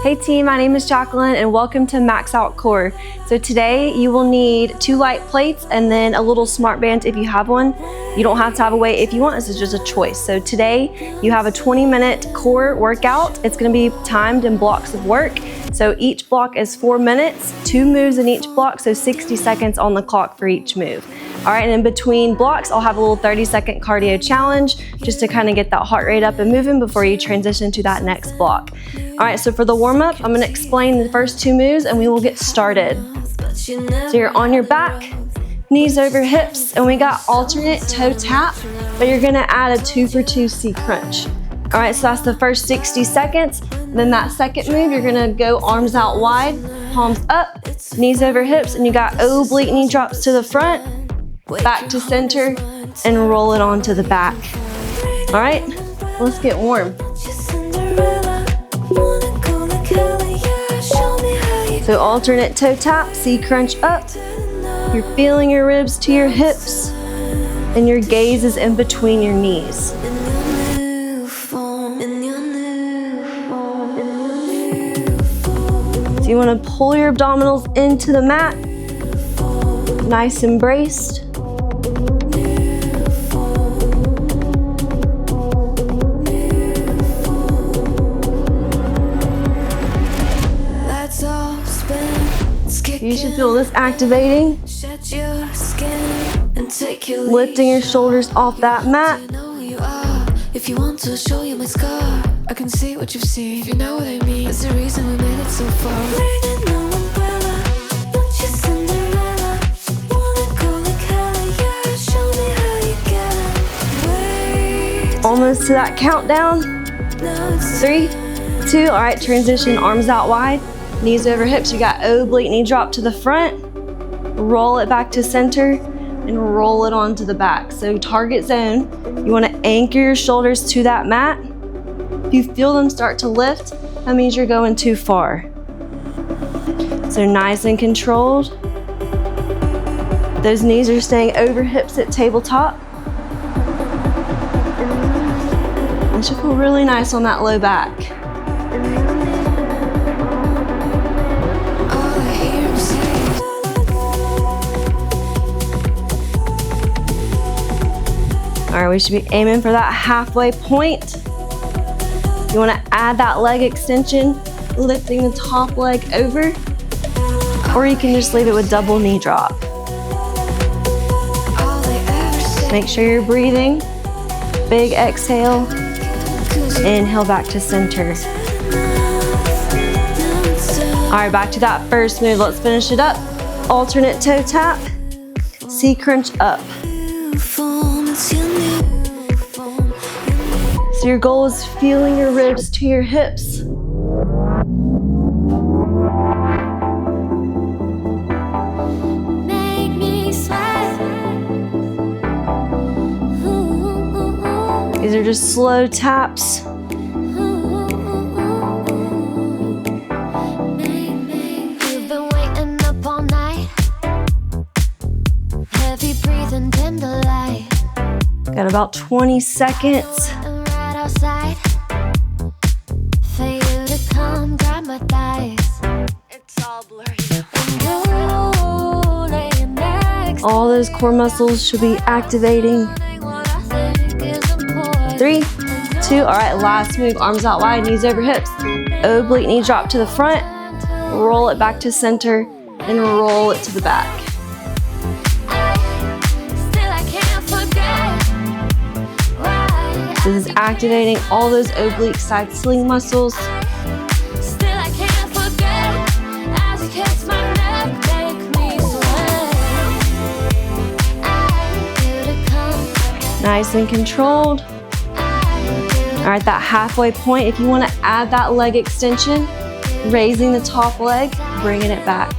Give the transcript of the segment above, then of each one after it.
Hey team, my name is Jacquelyn and welcome to Max Out Core. So today you will need 2 light plates and then a little smart band if you have one. You don't have to have a weight if you want, this is just a choice. So today you have a 20-minute core workout. It's gonna be timed in blocks of work. So each block is 4 minutes, 2 moves in each block, so 60 seconds on the clock for each move. All right, and in between blocks, I'll have a little 30-second cardio challenge just to kind of get that heart rate up and moving before you transition to that next block. All right, so for the warm-up, I'm gonna explain the first 2 moves and we will get started. So you're on your back, knees over hips, and we got alternate toe tap, but you're gonna add a 2 for 2 C crunch. All right, so that's the first 60 seconds. Then that second move, you're gonna go arms out wide, palms up, knees over hips, and you got oblique knee drops to the front, back to center, and roll it onto the back. All right, let's get warm. So alternate toe tap, C crunch up. You're feeling your ribs to your hips, and your gaze is in between your knees. So you want to pull your abdominals into the mat, nice and braced. You should feel this activating. Lifting your shoulders off that mat. If you want to show you my scar, I can see what you've seen. If you know what I mean, it's the reason we made it so far. Raining no umbrella, want you Cinderella. Wanna go like hella, yeah. Show me how you get it. Almost to that countdown. 3, 2, all right, transition, arms out wide, knees over hips. You got oblique knee drop to the front, roll it back to center, and roll it onto the back. So target zone, you wanna anchor your shoulders to that mat. If you feel them start to lift, that means you're going too far. So nice and controlled. Those knees are staying over hips at tabletop. It should feel really nice on that low back. All right, we should be aiming for that halfway point. You wanna add that leg extension, lifting the top leg over, or you can just leave it with double knee drop. Make sure you're breathing. Big exhale, inhale back to center. All right, back to that first move. Let's finish it up. Alternate toe tap, C crunch up. So your goal is feeling your ribs to your hips. Make me sweat. These are just slow taps. You've been waiting up all night. Heavy breathing, dim the light. Got about 20 seconds. Outside for you to come grab my thighs. It's all blurry. All those core muscles should be activating. 3, 2, all right, last move, arms out wide, knees over hips. Oblique knee drop to the front, roll it back to center, and roll it to the back. This is activating all those oblique side sling muscles. Nice and controlled. All right, that halfway point, if you want to add that leg extension, raising the top leg, bringing it back.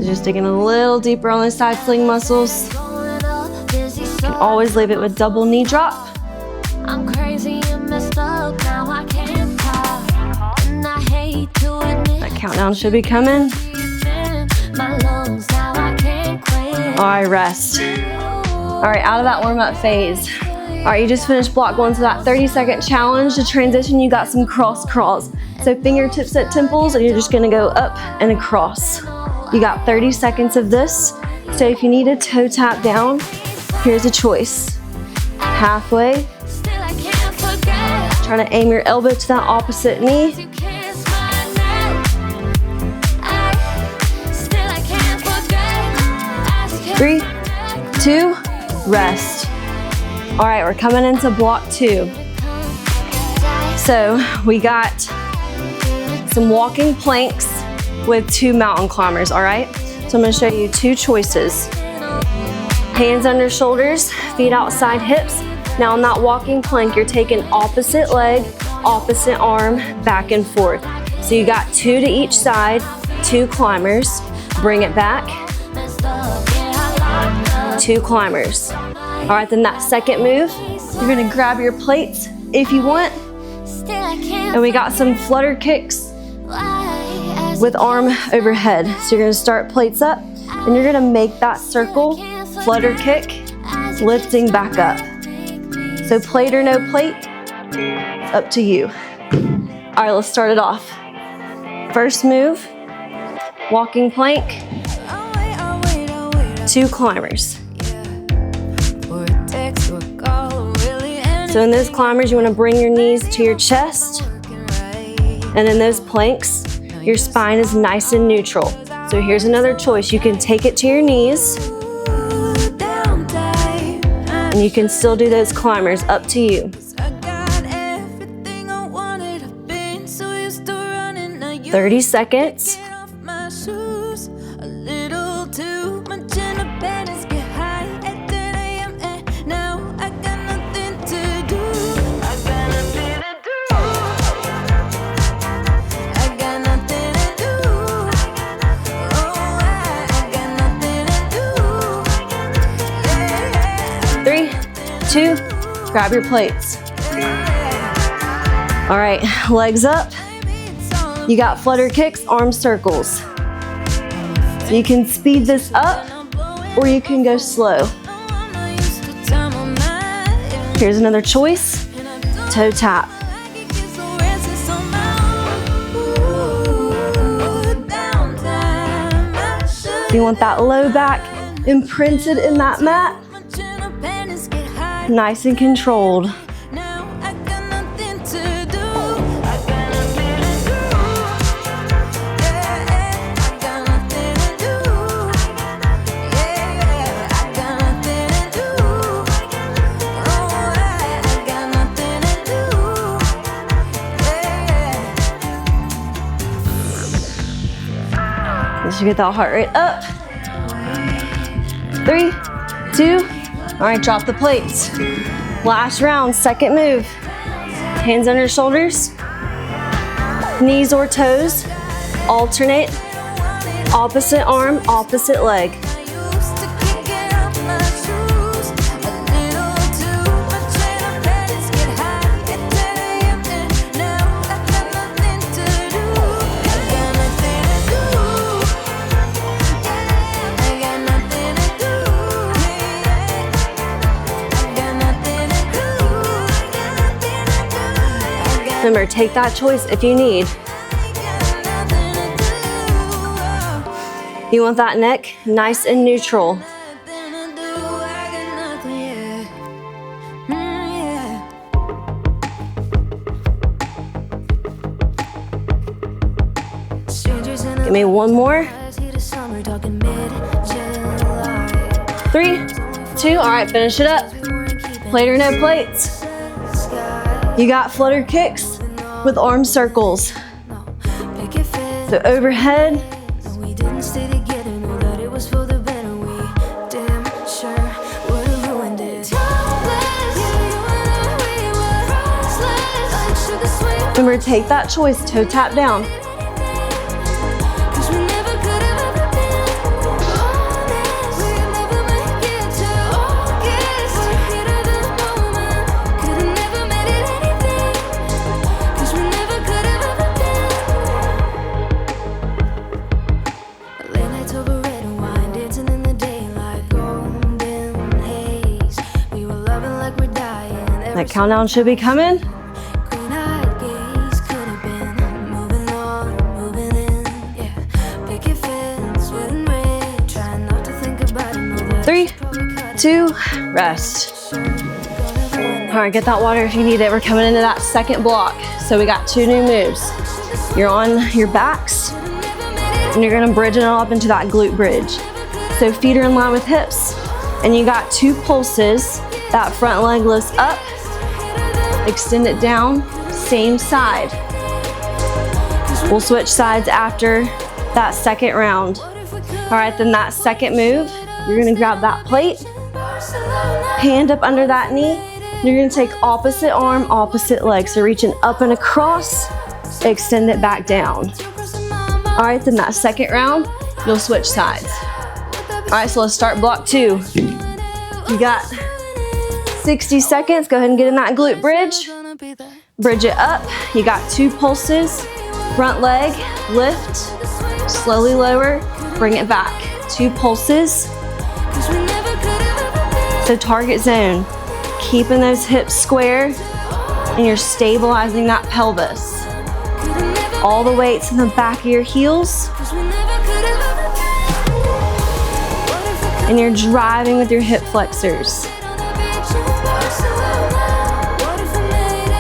Just digging a little deeper on the side sling muscles. You can always leave it with double knee drop. I'm crazy and messed up, now I can't talk. And I hate to admit That countdown should be coming. my lungs, now I can't quit. All right, rest. All right, out of that warm-up phase. All right, you just finished block 1, so that 30-second challenge. To transition, you got some cross crawls. So fingertips at temples, and you're just gonna go up and across. You got 30 seconds of this. So if you need a toe tap down, here's a choice. Halfway. Try to aim your elbow to that opposite knee. 3, 2, rest. All right, we're coming into block 2. So we got some walking planks with 2 mountain climbers, all right? So I'm gonna show you 2 choices. Hands under shoulders, feet outside hips. Now on that walking plank, you're taking opposite leg, opposite arm, back and forth. So you got 2 to each side, 2 climbers. Bring it back. 2 climbers. All right, then that second move, you're gonna grab your plates if you want. And we got some flutter kicks with arm overhead. So you're gonna start plates up, and you're gonna make that circle, flutter kick, lifting back up. So plate or no plate, up to you. All right, let's start it off. First move, walking plank, 2 climbers. So in those climbers, you want to bring your knees to your chest. And in those planks, your spine is nice and neutral. So here's another choice. You can take it to your knees. And you can still do those climbers, up to you. 30 seconds. Two, grab your plates. All right, legs up. You got flutter kicks, arm circles. So you can speed this up or you can go slow. Here's another choice, toe tap. You want that low back imprinted in that mat. Nice and controlled. Let's get that heart rate up. 3, 2, all right, drop the plates. Last round, second move. Hands under shoulders, knees or toes, alternate, opposite arm, opposite leg. Remember, take that choice if you need. You want that neck nice and neutral. Give me one more. 3, 2, all right, finish it up. Plate or no plates. You got flutter kicks with arm circles. So overhead. Remember, take that choice, toe tap down. That countdown should be coming. Green-eyed gaze could have been moving on, moving in. Yeah, picket fence, wooden red. Trying not to think about it. 3, 2, rest. All right, get that water if you need it. We're coming into that second block. So we got 2 new moves. You're on your backs, and you're gonna bridge it up into that glute bridge. So feet are in line with hips, and you got 2 pulses. That front leg lifts up, extend it down, same side. We'll switch sides after that second round. All right, then that second move, you're gonna grab that plate, hand up under that knee. You're gonna take opposite arm, opposite leg. So reaching up and across, extend it back down. All right, then that second round, you'll switch sides. All right, so let's start block 2. You got 60 seconds. Go ahead and get in that glute bridge. Bridge it up. You got 2 pulses. Front leg, lift, slowly lower, bring it back. 2 pulses. So target zone. Keeping those hips square, and you're stabilizing that pelvis. All the weights in the back of your heels. And you're driving with your hip flexors.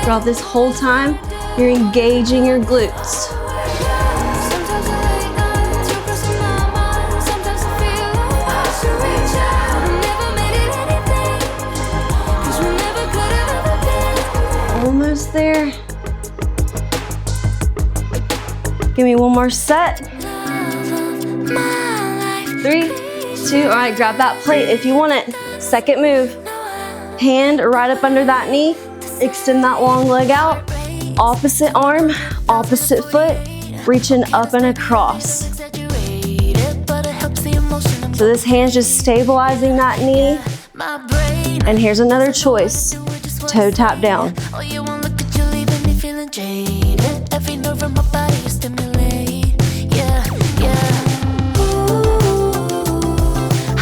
Throughout this whole time, you're engaging your glutes. Almost there. Give me one more set. 3, 2, all right, grab that plate if you want it. Second move. Hand right up under that knee. Extend that long leg out. Opposite arm, opposite foot, reaching up and across. So this hand's just stabilizing that knee. And here's another choice. Toe tap down.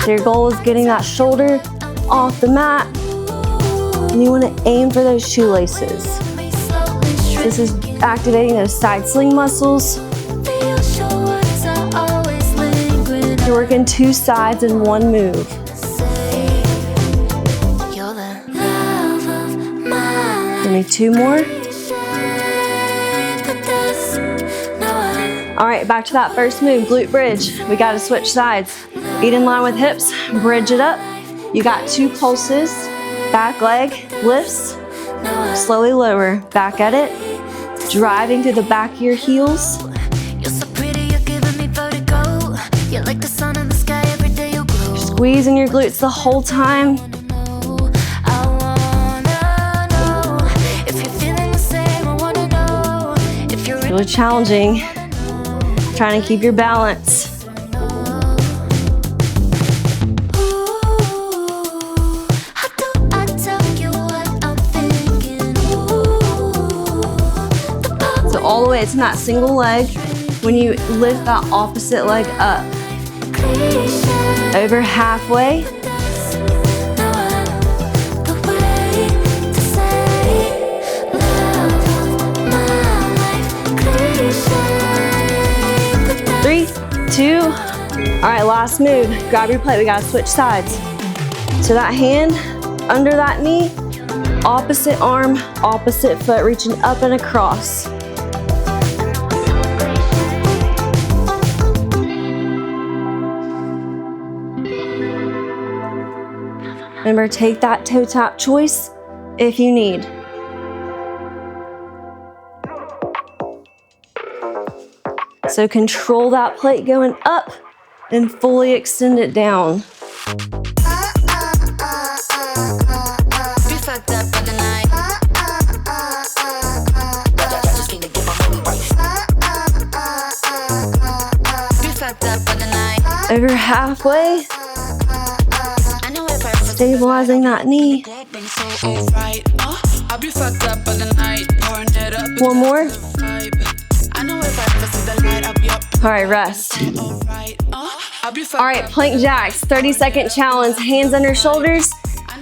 So your goal is getting that shoulder off the mat, and you want to aim for those shoelaces. This is activating those side sling muscles. You're working 2 sides in 1 move. Give me 2 more. All right, back to that first move, glute bridge. We got to switch sides. Feet in line with hips, bridge it up. You got 2 pulses, back leg lifts, slowly lower, back at it, driving through the back of your heels. You're squeezing your glutes the whole time. Really challenging, trying to keep your balance. So all the way, it's not single leg. When you lift that opposite leg up, over halfway. Three, 2. All right, last move. Grab your plate. We gotta switch sides. So that hand under that knee, opposite arm, opposite foot, reaching up and across. Remember, take that toe tap choice if you need. So control that plate going up and fully extend it down. Over halfway. Stabilizing that knee. One more. All right, rest. All right, plank jacks, 30-second challenge. Hands under shoulders.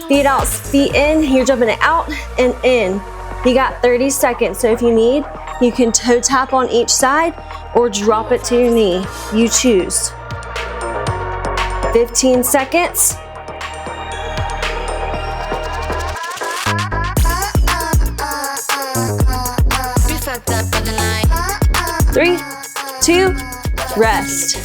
feet in, you're jumping it out and in. You got 30 seconds, so if you need, you can toe tap on each side or drop it to your knee. You choose. 15 seconds. Three, two, rest.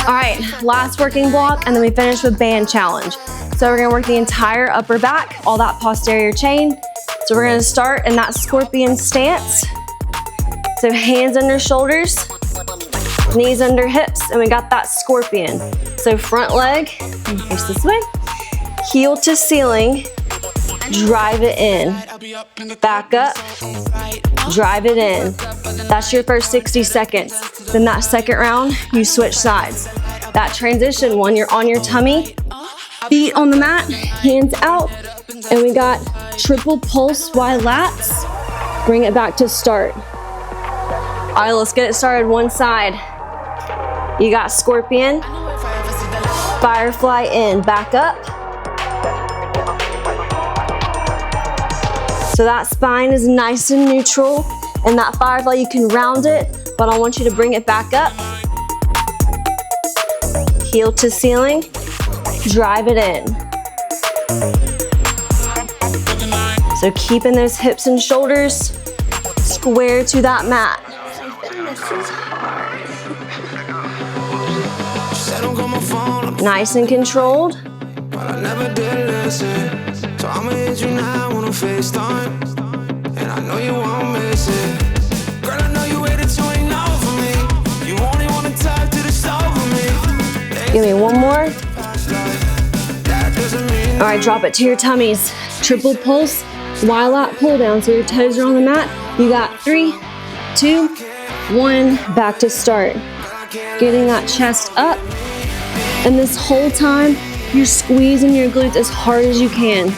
All right, last working block, and then we finish with band challenge. So we're gonna work the entire upper back, all that posterior chain. So we're gonna start in that scorpion stance. So hands under shoulders, knees under hips, and we got that scorpion. So front leg, face this way, heel to ceiling, drive it in. Back up, drive it in. That's your first 60 seconds. Then that second round, you switch sides. That transition one, you're on your tummy, feet on the mat, hands out, and we got triple pulse wide lats. Bring it back to start. All right, let's get it started one side. You got scorpion, firefly in, back up. So that spine is nice and neutral, and that firefly, you can round it, but I want you to bring it back up. Heel to ceiling, drive it in. So keeping those hips and shoulders square to that mat. Nice and controlled. So I'ma hit you now on a FaceTime, and I know you won't miss it. Girl, I know you waited to ain't over me. You only wanna talk to the soul of me. Give me one more. All right, drop it to your tummies. Triple pulse, wide lat pull down, so your toes are on the mat. You got 3, 2, 1, back to start. Getting that chest up, and this whole time, you're squeezing your glutes as hard as you can.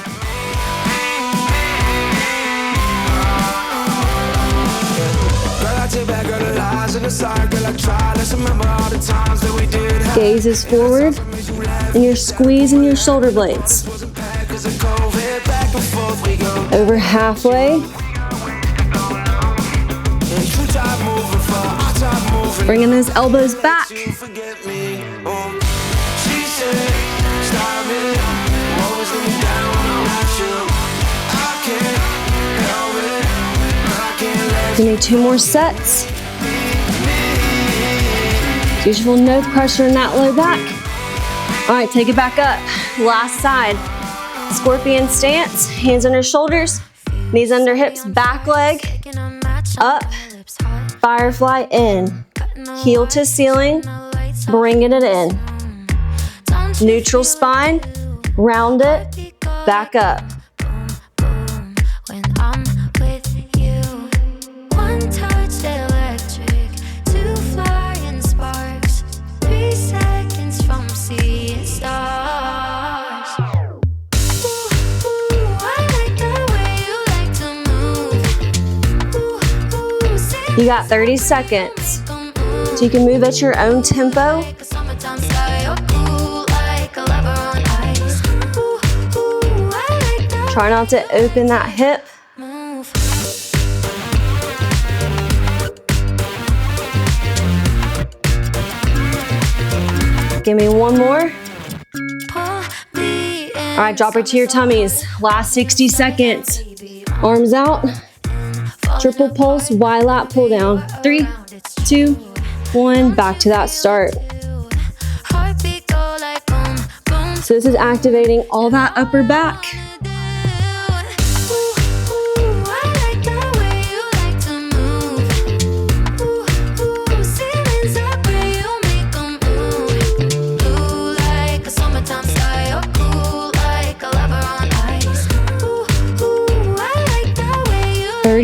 Gaze is forward, and you're squeezing your shoulder blades. Over halfway. Bringing those elbows back. Give me 2 more sets. Beautiful, no pressure in that low back. All right, take it back up. Last side. Scorpion stance, hands under shoulders, knees under hips, back leg, up, firefly in. Heel to ceiling, bringing it in. Neutral spine, round it, back up. You got 30 seconds, so you can move at your own tempo. Try not to open that hip. Give me one more. All right, drop it to your tummies. Last 60 seconds. Arms out. Triple pulse, wide lat pull down. 3, 2, 1, back to that start. So this is activating all that upper back.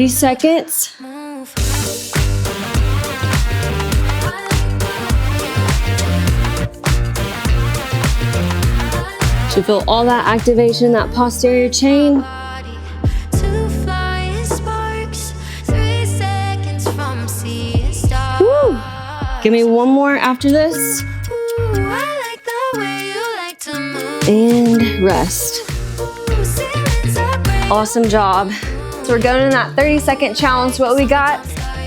Seconds. Should feel all that activation, that posterior chain. Woo. Give me one more after this. And rest. Awesome job. So we're going in that 30-second challenge. So what we got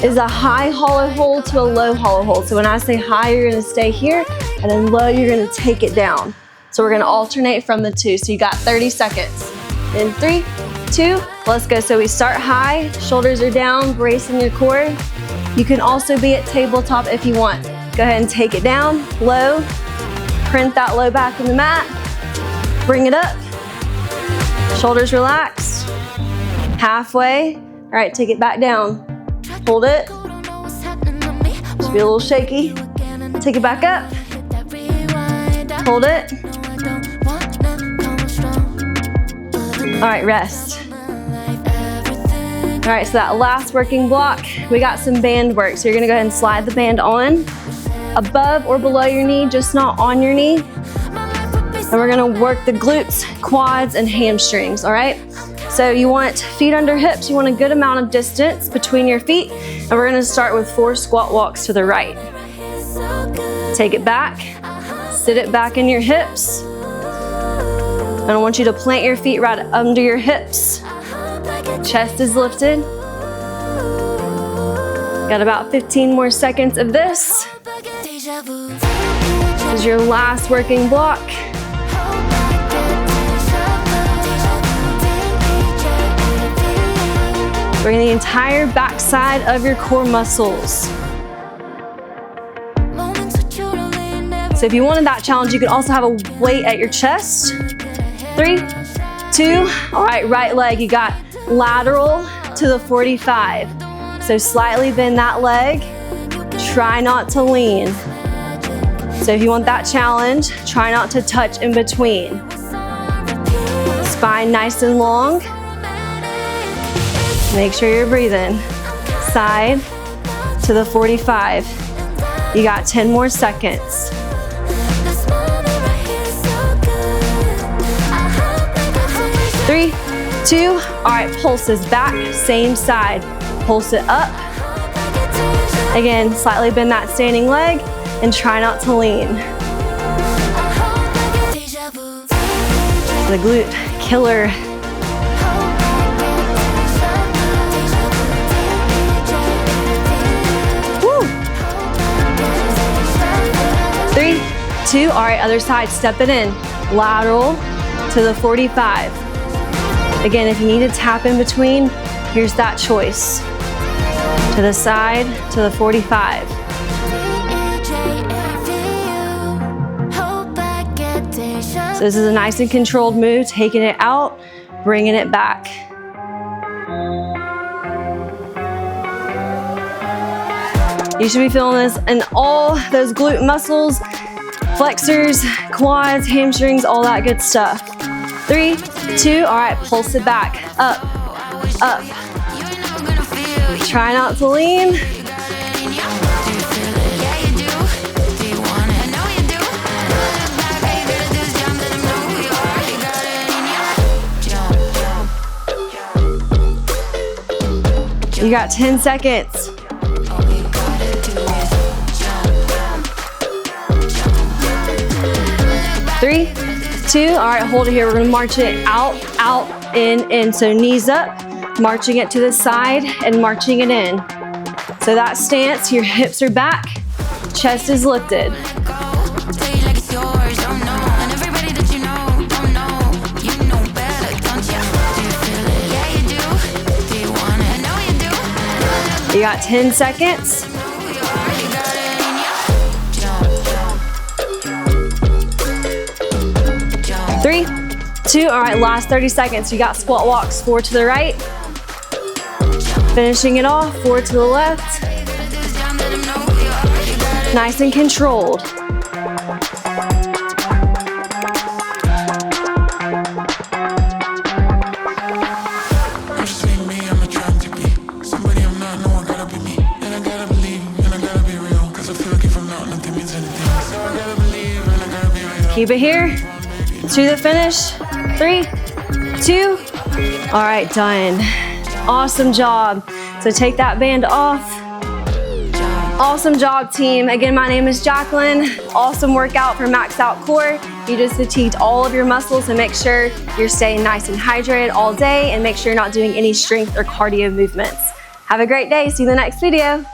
is a high hollow hold to a low hollow hold. So when I say high, you're gonna stay here, and then low, you're gonna take it down. So we're gonna alternate from the two. So you got 30 seconds. In 3, 2, let's go. So we start high, shoulders are down, bracing your core. You can also be at tabletop if you want. Go ahead and take it down, low, print that low back in the mat, bring it up, shoulders relaxed, halfway. All right, take it back down. Hold it. Just be a little shaky. Take it back up. Hold it. All right, rest. All right, so that last working block, we got some band work. So you're gonna go ahead and slide the band on, above or below your knee, just not on your knee. And we're gonna work the glutes, quads, and hamstrings, all right? So you want feet under hips, you want a good amount of distance between your feet, and we're gonna start with 4 squat walks to the right. Take it back, sit it back in your hips. And I want you to plant your feet right under your hips. Chest is lifted. Got about 15 more seconds of this. This is your last working block. Bring the entire backside of your core muscles. So if you wanted that challenge, you can also have a weight at your chest. 3, 2, all right, right leg, you got lateral to the 45. So slightly bend that leg, try not to lean. So if you want that challenge, try not to touch in between. Spine nice and long. Make sure you're breathing. Side to the 45. You got 10 more seconds. 3, 2, all right, pulses back, same side. Pulse it up. Again, slightly bend that standing leg and try not to lean. The glute killer. Woo. 3, 2, all right, other side, step it in. Lateral to the 45. Again, if you need to tap in between, here's that choice. To the side, to the 45. So this is a nice and controlled move, taking it out, bringing it back. You should be feeling this in all those glute muscles, flexors, quads, hamstrings, all that good stuff. 3, 2, all right, pulse it back, up, up. Try not to lean. You got 10 seconds. Three, 2, all right, hold it here. We're gonna march it out, out, in. So knees up, marching it to the side and marching it in. So that stance, your hips are back, chest is lifted. You got 10 seconds. 3, 2, all right, last 30 seconds. You got squat walks, 4 to the right. Finishing it off, 4 to the left. Nice and controlled. Keep it here. To the finish. 3, 2, all right, done. Awesome job. So take that band off. Awesome job, team. Again, my name is Jacquelyn. Awesome workout for Max Out Core. You just fatigued all of your muscles, and make sure you're staying nice and hydrated all day, and make sure you're not doing any strength or cardio movements. Have a great day. See you in the next video.